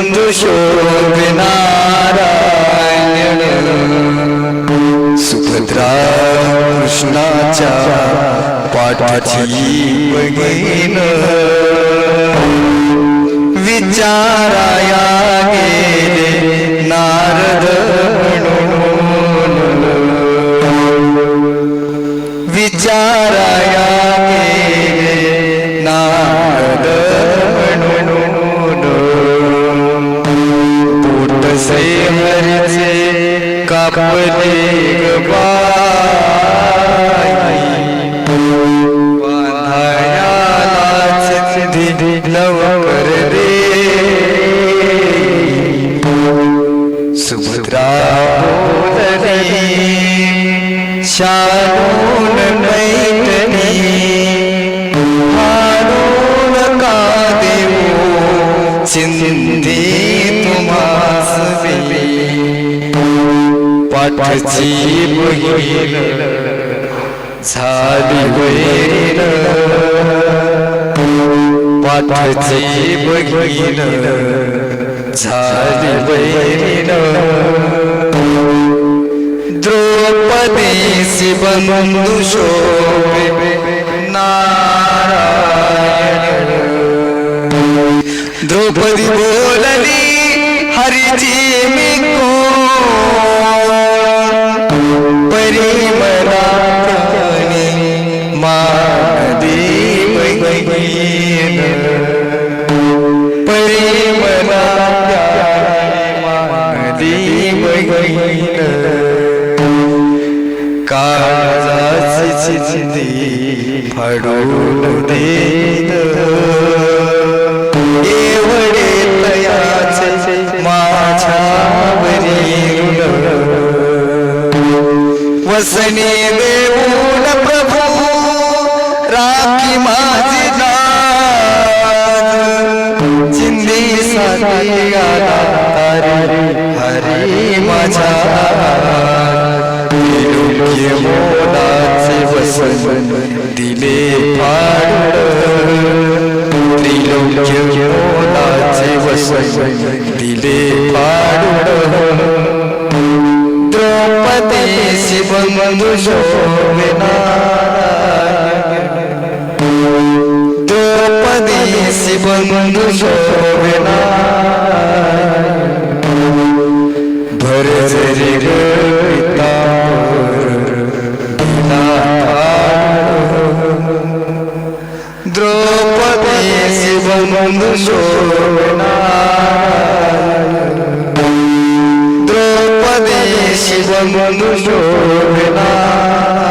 बंधू शोभे नारायण सुभद्रा कृष्णाच्या पाठीची बहीण विचाराया गेले नारद विचाराया गेले नारद पोट हरीचे कापले बांधायालाच लवकर रे सुभद्रा बोलली शानून मैत्रिणी हाणून का देऊ चिंधी तुम्हास पाठची बहीण झाली वैर पाठची बहीण झाली वैर द्रौपदीसी बंधू शोभे नारायण द्रौपदी बोलली हरीची मी परिमला मानदी बहीण परिमला मानदी बहीण काळजाची चिंधी फाडून देत एवढे तयाचे माझ्यावरी वसने देऊन प्रभू राखी माझी लाज चिंधीसाठी आला तारी हरी माझ्या मोलाचे वसन दिले फाडून त्रिलोक्य मोलाचे वसन दिले फाडून द्रौपदीसी बंधू शोभे नारायण द्रौपदीसी बंधू शोभे नारायण भरजरी द्रौपदीसी बंधू शोभे नारायण द्रौपदीसी बंधू शोभे नारायण